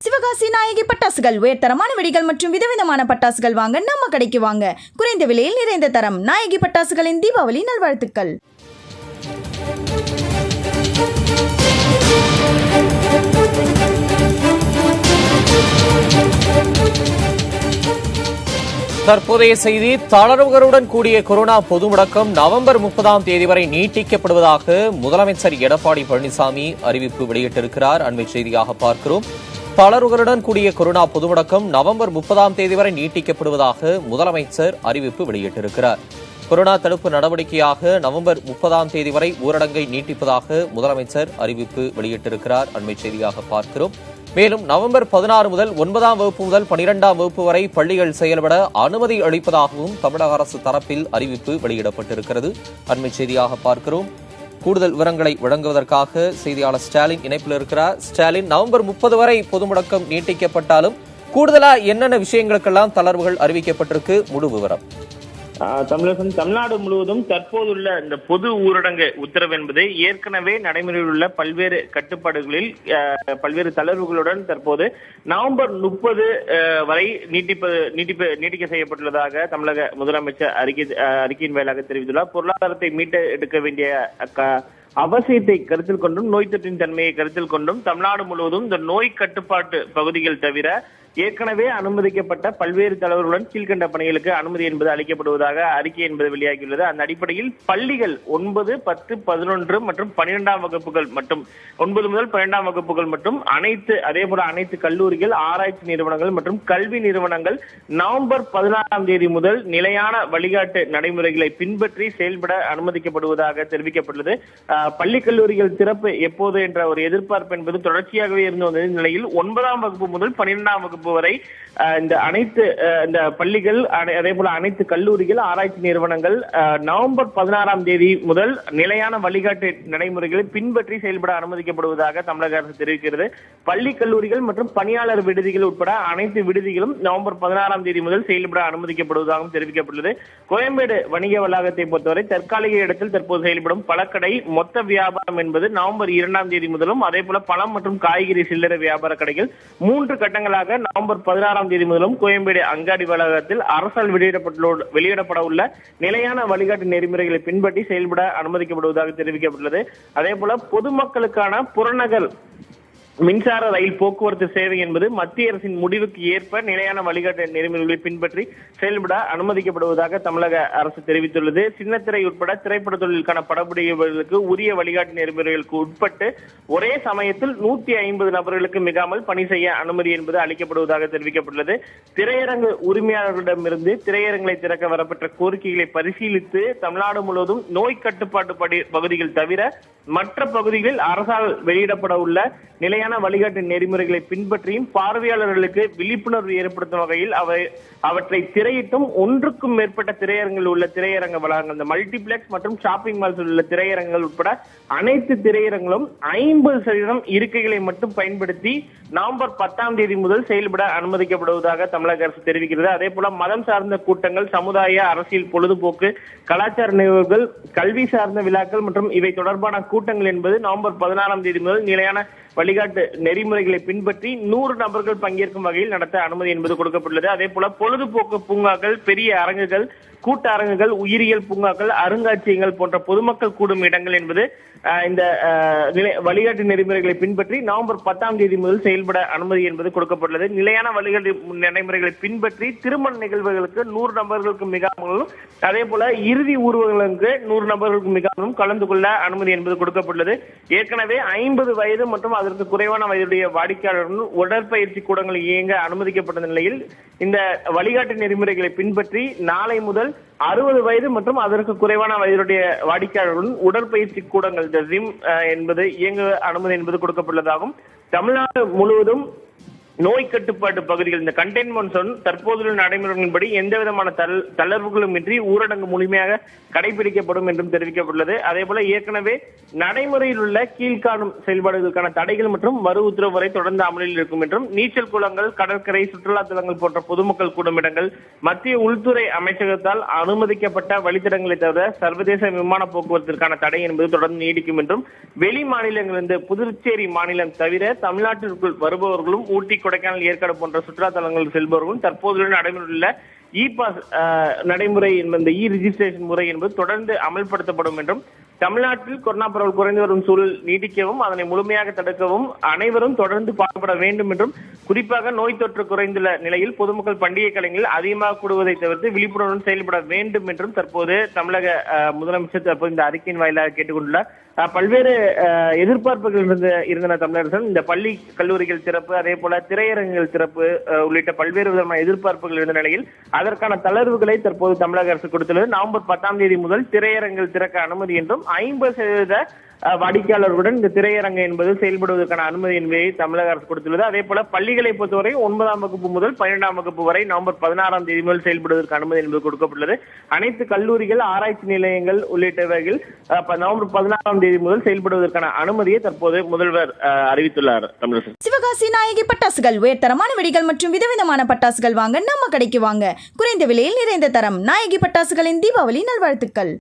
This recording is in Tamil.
சிவகாசி நாயகி பட்டாசுகள் உயர்தரமான வெடிகள் மற்றும் விதவிதமான பட்டாசுகள் வாங்க நம்ம கடைக்கு வாங்க. குறைந்த விலையில் நிறைந்த தரம். நாயகி பட்டாசுகளின் தீபாவளி நல்வாழ்த்துக்கள். தற்போதைய செய்தி. தளர்வுகளுடன் கூடிய கொரோனா பொது முடக்கம் நவம்பர் 30ஆம் தேதி வரை நீட்டிக்கப்படுவதாக முதலமைச்சர் எடப்பாடி பழனிசாமி அறிவிப்பு வெளியிட்டிருக்கிறார். அண்மை செய்தியாக பார்க்கிறோம். தளர்வுகளுடன் கூடிய கொரோனா பொது முடக்கம் நவம்பர் 30ஆம் தேதி வரை நீட்டிக்கப்படுவதாக முதலமைச்சர் அறிவிப்பு வெளியிட்டிருக்கிறார். கொரோனா தடுப்பு நடவடிக்கையாக நவம்பர் 30ஆம் தேதி வரை ஊரடங்கை நீட்டிப்பதாக முதலமைச்சர் அறிவிப்பு வெளியிட்டிருக்கிறார். அண்மை செய்தியாக பார்க்கிறோம். மேலும் நவம்பர் 16 முதல் 9ஆம் வகுப்பு முதல் 12ஆம் வகுப்பு வரை பள்ளிகள் செயல்பட அனுமதி அளிப்பதாகவும் தமிழக அரசு தரப்பில் அறிவிப்பு வெளியிடப்பட்டிருக்கிறது. அண்மை செய்தியாக பார்க்கிறோம். கூடுதல் விவரங்களை வழங்குவதற்காக செய்தியாளர் ஸ்டாலின் இணைப்பில் இருக்கிறார். ஸ்டாலின், நவம்பர் 30 வரை பொது முடக்கம் நீட்டிக்கப்பட்டாலும் கூடுதலா என்னென்ன விஷயங்களுக்கெல்லாம் தளர்வுகள் அறிவிக்கப்பட்டிருக்கு? முழு விவரம். தமிழ்நாடு முழுவதும் தற்போதுள்ள இந்த பொது ஊரடங்கு உத்தரவு என்பது ஏற்கனவே நடைமுறையில் உள்ள பல்வேறு கட்டுப்பாடுகளில் பல்வேறு தளர்வுகளுடன் தற்போது நவம்பர் 30 வரை நீட்டிக்க செய்யப்பட்டுள்ளதாக தமிழக முதலமைச்சர் அறிக்கையின் வாயிலாக தெரிவித்துள்ளார். பொருளாதாரத்தை மீட்டு எடுக்க வேண்டிய அவசியத்தை கருத்தில் கொண்டும் நோய் தொற்றின் தன்மையை கருத்தில் கொண்டும் தமிழ்நாடு முழுவதும் இந்த நோய் கட்டுப்பாட்டு பகுதிகள் தவிர ஏற்கனவே அனுமதிக்கப்பட்ட பல்வேறு தளர்வுகளுடன் கீழ்கண்ட பணிகளுக்கு அனுமதி என்பது அளிக்கப்படுவதாக அறிக்கை என்பது வெளியாகியுள்ளது. அந்த அடிப்படையில் பள்ளிகள் 9, 10, 11 மற்றும் 12ஆம் வகுப்புகள் மற்றும் 9 முதல் 12ஆம் வகுப்புகள் மற்றும் அதேபோல அனைத்து கல்லூரிகள், ஆராய்ச்சி நிறுவனங்கள் மற்றும் கல்வி நிறுவனங்கள் நவம்பர் 16ஆம் தேதி முதல் நிலையான வழிகாட்டு நடைமுறைகளை பின்பற்றி செயல்பட அனுமதிக்கப்படுவதாக தெரிவிக்கப்பட்டுள்ளது. பள்ளி கல்லூரிகள் திறப்பு எப்போது என்ற ஒரு எதிர்பார்ப்பு என்பது தொடர்ச்சியாகவே இருந்து வந்த நிலையில் 9ஆம் வகுப்பு முதல் 12ஆம் வகுப்பு வரை இந்த பள்ளிகள், அதே போல அனைத்து கல்லூரிகள், ஆராய்ச்சி நிறுவனங்கள் நவம்பர் 16ஆம் தேதி முதல் நிலையான வழிகாட்டு நடைமுறைகளை பின்பற்றி செயல்பட அனுமதிக்கப்படுவதாக தமிழக அரசு தெரிவிக்கிறது. பள்ளி கல்லூரிகள் மற்றும் பணியாளர் விடுதிகள் உட்பட அனைத்து விடுதிகளும் நவம்பர் 16ஆம் தேதி முதல் செயல்பட அனுமதிக்கப்படுவதாகவும் தெரிவிக்கப்பட்டுள்ளது. கோயம்பேடு வணிக வளாகத்தை பொறுத்தவரை தற்காலிக இடத்தில் தற்போது செயல்படும் பழக்கடை மொத்த வியாபாரம் என்பது நவம்பர் 2ஆம் தேதி முதலும், அதே போல பழம் மற்றும் காய்கறி சில்லறை வியாபார கடைகள் 3 கட்டங்களாக நவம்பர் 16ஆம் தேதி முதலும் கோயம்பேடு அங்காடி வளாகத்தில் அரசால் வெளியிடப்பட உள்ள நிலையான வழிகாட்டு நெறிமுறைகளை பின்பற்றி செயல்பட அனுமதிக்கப்படுவதாக தெரிவிக்கப்பட்டுள்ளது. அதே போல பொதுமக்களுக்கான புறநகர் மின்சார ரயில் போக்குவரத்து சேவை என்பது மத்திய அரசின் முடிவுக்கு ஏற்ப நிலையான வழிகாட்டு நெறிமுறைகளை பின்பற்றி செயல்பட அனுமதிக்கப்படுவதாக தமிழக அரசு தெரிவித்துள்ளது. சின்னத்திரை உட்பட திரைப்பட தொழிலுக்கான படப்பிடிப்புகளுக்கு உரிய வழிகாட்டு நெறிமுறைகளுக்கு உட்பட்டு ஒரே சமயத்தில் 150 நபர்களுக்கு மிகாமல் பணி செய்ய அனுமதி என்பது அளிக்கப்படுவதாக தெரிவிக்கப்பட்டுள்ளது. திரையரங்கு உரிமையாளர்களிடமிருந்து திரையரங்களை திறக்க வரப்பெற்ற கோரிக்கைகளை பரிசீலித்து தமிழ்நாடு முழுவதும் நோய் கட்டுப்பாட்டு பகுதிகள் தவிர மற்ற பகுதிகளில் அரசால் வெளியிடப்பட உள்ள நிலையான வழிகாட்டு நெறிமுறைகளை பின்பற்றியும் பார்வையாளர்களுக்கு விழிப்புணர்வு ஏற்படுத்தும் வகையில் அவற்றை திரையிட்டும் ஒன்றுக்கும் மேற்பட்ட திரையரங்கில் உள்ள திரையரங்க வளாகங்கள், இந்த மல்டிபிளெக்ஸ் மற்றும் ஷாப்பிங் மால்ஸ் உள்ள திரையரங்குகள் உட்பட அனைத்து திரையரங்களும் 50% இருக்கைகளை மட்டும் பயன்படுத்தி நவம்பர் 10ஆம் தேதி முதல் செயல்பட அனுமதிக்கப்படுவதாக தமிழக அரசு தெரிவிக்கிறது. அதே போல மதம் சார்ந்த கூட்டங்கள், சமுதாய, அரசியல், பொழுதுபோக்கு, கலாச்சார நிகழ்வுகள், கல்வி சார்ந்த விழாக்கள் மற்றும் இவை தொடர்பான கூட்டங்கள் என்பது நவம்பர் 16ஆம் தேதி முதல் நிலையான வழிகாட்டு நெறிமுறைகளை பின்பற்றி 100 நபர்கள் பங்கேற்கும் வகையில் நடத்த அனுமதி என்பது கொடுக்கப்பட்டுள்ளது. அதே போல பொழுதுபோக்கு பூங்காக்கள், பெரிய அரங்குகள், கூட்ட அரங்குகள், உயிரியல் பூங்காக்கள், அருங்காட்சியகங்கள் போன்ற பொதுமக்கள் கூடும் இடங்கள் என்பது இந்த வழிகாட்டு நெறிமுறைகளை பின்பற்றி நவம்பர் 10ஆம் தேதி முதல் செயல்பட அனுமதி என்பது கொடுக்கப்பட்டுள்ளது. நிலையான வழிகாட்டு நடைமுறைகளை பின்பற்றி திருமண நிகழ்வுகளுக்கு 100 நபர்களுக்கு மிகாமலும், அதே போல இறுதி ஊர்வலங்களுக்கு 100 நபர்களுக்கு மிகாமலும் கலந்து கொள்ள அனுமதி என்பது கொடுக்கப்பட்டுள்ளது. ஏற்கனவே 50 வயது மற்றும் அதற்கு குறைவான வயதுடைய வாடிக்கையாளர்கள் உடற்பயிற்சி கூடங்கள் இயங்க அனுமதிக்கப்பட்ட நிலையில் இந்த வழிகாட்டு நெறிமுறைகளை பின்பற்றி நாளை முதல் 60 வயது மற்றும் அதற்கு குறைவான வயதுடைய வாடிக்கையாளர்களுடன் உடற்பயிற்சி கூடங்கள் ஜிம் என்பது இயங்க அனுமதி என்பது கொடுக்கப்பட்டுள்ளதாகும். தமிழ்நாடு முழுவதும் நோய் கட்டுப்பாட்டு பகுதிகள், இந்த கண்டெய்ன்மெண்ட் ஜோன் தற்போதுள்ள நடைமுறைகளின்படி எந்த விதமான தளர்வுகளும் இன்றி ஊரடங்கு முழுமையாக கடைபிடிக்கப்படும் என்றும் தெரிவிக்கப்பட்டுள்ளது. அதே போல ஏற்கனவே நடைமுறையில் உள்ள கீழ்காணும் செயல்பாடுகளுக்கான தடைகள் மற்றும் மறு உத்தரவு வரை தொடர்ந்து அமலில் இருக்கும் என்றும், நீச்சல் குளங்கள், கடற்கரை, சுற்றுலா தலங்கள் போன்ற பொதுமக்கள் கூடும் இடங்கள் மத்திய உள்துறை அமைச்சகத்தால் அனுமதிக்கப்பட்ட வழித்தடங்களை தவிர சர்வதேச விமான போக்குவரத்திற்கான தடை என்பது தொடர்ந்து நீடிக்கும் என்றும், வெளி மாநிலங்களிலிருந்து புதுச்சேரி மாநிலம் தவிர தமிழ்நாட்டிற்குள் வருபவர்களும் ஊட்டி, கொடைக்கானல், ஏற்காடு போன்ற சுற்றுலா தலங்களுக்கு செல்பவர்களும் தற்போது நடைமுறையில் இ பாஸ் நடைமுறை என்பது இ ரிஜிஸ்ட்ரேஷன் முறை என்பது தொடர்ந்து அமல்படுத்தப்படும் என்றும், தமிழ்நாட்டில் கொரோனா பரவல் குறைந்து வரும் சூழல் நீடிக்கவும் அதனை முழுமையாக தடுக்கவும் அனைவரும் தொடர்ந்து பாடுபட வேண்டும் என்றும், குறிப்பாக நோய் தொற்று குறைந்துள்ள நிலையில் பொதுமக்கள் பண்டிகை காலங்களில் அதிகமாக கூடுவதை தவிர்த்து விழிப்புணர்வுடன் செயல்பட வேண்டும் என்றும் தற்போது தமிழக முதலமைச்சர் தற்போது இந்த அறிக்கையின் வாயிலாக கேட்டுக்கொண்டுள்ளார். பல்வேறு எதிர்பார்ப்புகள் இருந்தன தமிழர்கள். இந்த பள்ளி கல்லூரிகள் திறப்பு, அதே போல திரையரங்குகள் திறப்பு உள்ளிட்ட பல்வேறு விதமான எதிர்பார்ப்புகள் இருந்த நிலையில் அதற்கான தளர்வுகளை தற்போது தமிழக அரசு கொடுத்துள்ளது. நவம்பர் 10ஆம் தேதி முதல் திரையரங்குகள் திறக்க அனுமதி என்றும் 50% வாடிக்கையாளர்களுடன் இந்த திரையரங்கு என்பது செயல்படுவதற்கான அனுமதி என்பதை தமிழக அரசு கொடுத்துள்ளது. அதே போல பள்ளிகளை பொறுத்தவரை 9ஆம் வகுப்பு முதல் 12ஆம் வகுப்பு வரை நவம்பர் 16ஆம் தேதி முதல் செயல்படுவதற்கு அனுமதி என்பது கொடுக்கப்பட்டுள்ளது. அனைத்து கல்லூரிகள், ஆராய்ச்சி நிலையங்கள் உள்ளிட்டவைகள் நவம்பர் 16ஆம் தேதி முதல் செயல்படுவதற்கான அனுமதியை தற்போது முதல்வர் அறிவித்துள்ளார். தமிழக சிவகாசி நாயகி பட்டாசுகள் உயர்தரமான வெடிகள் மற்றும் விதவிதமான பட்டாசுகள் வாங்க நம்ம கடைக்கு வாங்க. குறைந்த விலையில் நிறைந்த தரம். நாயகி பட்டாசுகளின் தீபாவளி நல்வாழ்த்துக்கள்.